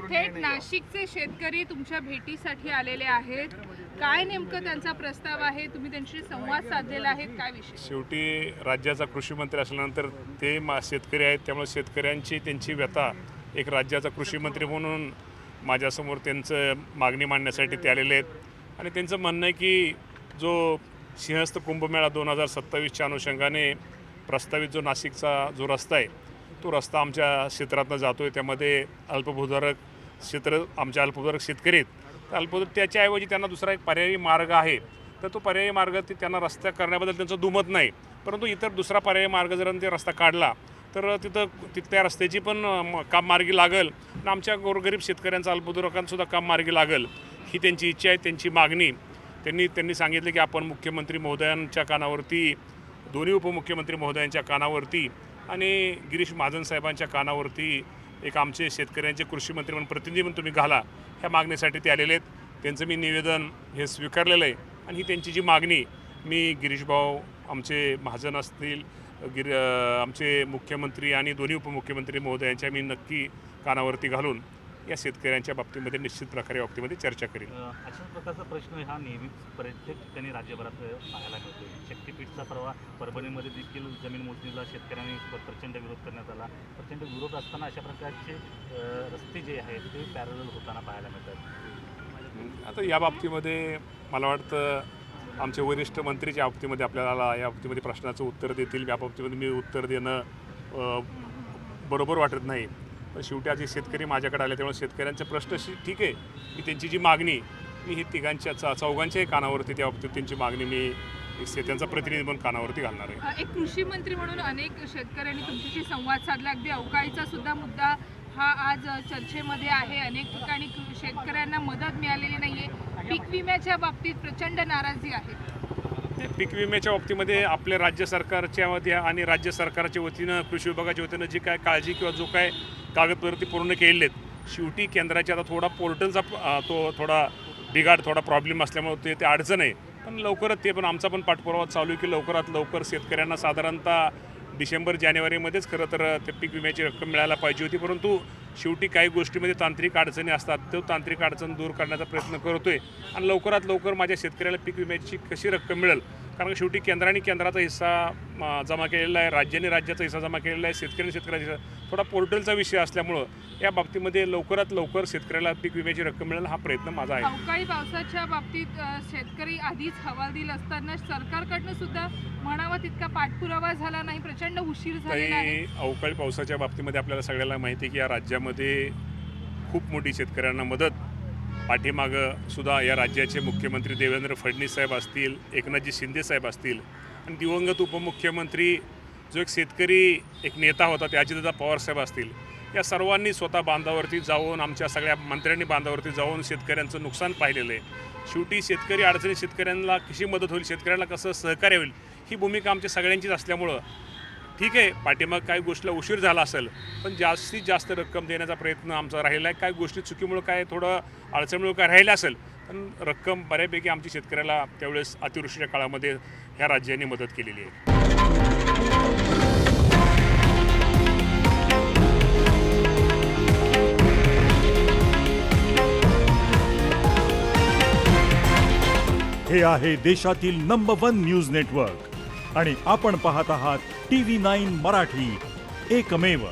थेट नाशिकचे शेतकरी तुमच्या भेटीसाठी आलेले आहेत. काय नेमकं त्यांचा प्रस्ताव आहे? तुम्ही त्यांच्याशी संवाद साधलेला आहे, काय विषय? शेवटी राज्याचा कृषी मंत्री असल्यानंतर ते शेतकरी आहेत, त्यामुळे शेतकऱ्यांची त्यांची व्यथा एक राज्याचा कृषी मंत्री म्हणून माझ्यासमोर त्यांचं मागणी मांडण्यासाठी ते आलेले आहेत. आणि त्यांचं म्हणणं आहे की जो सिंहस्थ कुंभमेळा 2027च्या अनुषंगाने प्रस्तावित जो नाशिकचा जो रस्ता आहे तो रस्ता आमच्या क्षेत्रातनं जातो आहे. त्यामध्ये अल्पभूधारक क्षेत्र आमच्या अल्पभूधारक शेतकरी आहेत. अल्पभूधारक त्याच्याऐवजी त्यांना दुसरा एक पर्यायी मार्ग आहे, तर तो पर्यायी मार्ग ते त्यांना रस्ता करण्याबद्दल त्यांचं दुमत नाही. परंतु इतर दुसरा पर्यायी मार्ग जर ते रस्ता काढला तर त्या रस्त्याची पण काम मार्गी लागेल आणि आमच्या गोरगरीब शेतकऱ्यांचा अल्पभूधारकांसुद्धा काम मार्गी लागेल ही त्यांची इच्छा आहे, त्यांची मागणी. त्यांनी सांगितलं की आपण मुख्यमंत्री महोदयांच्या कानावरती, दोन्ही उपमुख्यमंत्री महोदयांच्या कानावरती आणि गिरीश महाजन साहेबांच्या कानावरती एक आमचे शेतकऱ्यांचे कृषी मंत्री म्हणून प्रतिनिधी म्हणून तुम्ही घाला, ह्या मागणीसाठी ते आलेले आहेत. त्यांचं मी निवेदन हे स्वीकारलेलं आहे आणि ही त्यांची जी मागणी मी गिरीशभाऊ आमचे महाजन असतील, आमचे मुख्यमंत्री आणि दोन्ही उपमुख्यमंत्री महोदयांच्या मी नक्की कानावरती घालून या शेतकऱ्यांच्या बाबतीमध्ये निश्चित प्रकारे बाबतीमध्ये चर्चा करेन. अशाच प्रकारचा प्रश्न हा नेहमी प्रत्येक ठिकाणी राज्यभरात पाहायला मिळतो. शक्तीपीठचा परवा परभणीमध्ये देखील जमीन मोजणीला शेतकऱ्यांनी प्रचंड विरोध करण्यात आला. प्रचंड विरोध असताना अशा प्रकारचे रस्ते जे आहेत ते पॅरलल होताना पाहायला मिळतात. आता या बाबतीमध्ये मला वाटतं आमचे वरिष्ठ मंत्रीच्या बाबतीमध्ये आपल्याला या बाबतीमध्ये प्रश्नाचं उत्तर देतील. या बाबतीमध्ये मी उत्तर देणं बरोबर वाटत नाही. पण शेवटी आज शेतकरी माझ्याकडे आले, त्यामुळे शेतकऱ्यांचे प्रश्न ठीक आहे, मी त्यांची जी मागणी मी ही तिघांच्या चौघांच्याही कानावरती त्या बाबतीत त्यांची मागणी मी त्यांचा प्रतिनिधी म्हणून कानावरती घालणार आहे. एक कृषी मंत्री म्हणून अनेक शेतकऱ्यांनी तुमच्याशी संवाद साधला. अगदी अवकाळीचा सुद्धा मुद्दा हा आज चर्चेमध्ये आहे. अनेक ठिकाणी शेतकऱ्यांना मदत मिळालेली नाहीये. पीक विम्याच्या बाबतीत प्रचंड नाराजी आहे. पीक विम्याच्या बाबतीमध्ये आपल्या राज्य सरकारच्या मध्ये आणि राज्य सरकारच्या वतीनं कृषी विभागाच्या वतीनं जी काय काळजी किंवा जो काय कागदपत्र पूर्ण केलेले आहेत, शेवटी केंद्राच्या आता थोडा पोर्टलचा थोडा बिघाड, थोडा प्रॉब्लेम असल्यामुळे ते अडचण आहे. पण लवकरच ते पण आमचा पण पाठपुरावा चालू आहे की लवकरात लवकर शेतकऱ्यांना साधारणतः डिसेंबर-जानेवारीमध्येच खरं तर ते पीक विम्याची रक्कम मिळायला पाहिजे होती. परंतु शेवटी काही गोष्टीमध्ये तांत्रिक अडचणी असतात, तो तांत्रिक अडचण दूर करण्याचा प्रयत्न करतो आहे आणि लवकरात लवकर माझ्या शेतकऱ्याला पीक विम्याची कशी रक्कम मिळेल, कारण शेवटी केंद्राने केंद्राचा हिस्सा जमा केलेला आहे, राज्याने राज्याचा हिस्सा जमा केलेला आहे, शेतकऱ्याने शेतकऱ्याचा थोडा पोर्टलचा विषय असल्यामुळं या बाबतीमध्ये लवकरात लवकर शेतकऱ्याला पीक विम्याची रक्कम मिळेल हा प्रयत्न माझा आहे. अवकाळी पावसाच्या बाबतीत शेतकरी आधीच हवालदिल असताना सरकारकडनं सुद्धा म्हणावा तितका पाठपुरावा झाला नाही, प्रचंड उशीर झालेला आहे. अवकाळी पावसाच्या बाबतीमध्ये आपल्याला सगळ्याला माहिती आहे की या राज्यामध्ये खूप मोठी शेतकऱ्यांना मदत पाठीमागं सुद्धा या राज्याचे मुख्यमंत्री देवेंद्र फडणवीस साहेब असतील, एकनाथजी शिंदे साहेब असतील आणि दिवंगत उपमुख्यमंत्री जो एक शेतकरी एक नेता होता ते अजितदादा पवार साहेब असतील, या सर्वांनी स्वतः बांधावरती जाऊन, आमच्या सगळ्या मंत्र्यांनी बांधावरती जाऊन शेतकऱ्यांचं नुकसान पाहिलेलं आहे. शेवटी शेतकरी अडचणी, शेतकऱ्यांना कशी मदत होईल, शेतकऱ्यांना कसं सहकार्य होईल, ही भूमिका आमच्या सगळ्यांचीच असल्यामुळं ठीक आहे, पाठीमाग काही गोष्टीला उशीर झाला असेल पण जास्तीत जास्त रक्कम देण्याचा प्रयत्न आमचा राहिला आहे. काही गोष्टी चुकीमुळं काय थोडं अडचणीमुळं काय राहिलं असेल पण रक्कम बऱ्यापैकी आमची शेतकऱ्याला त्यावेळेस अतिवृष्टीच्या काळामध्ये ह्या राज्यांनी मदत केलेली आहे. हे आहे देशातील नंबर 1 न्यूज नेटवर्क आणि आपण पाहत आहात TV9 मराठी, एकमेव.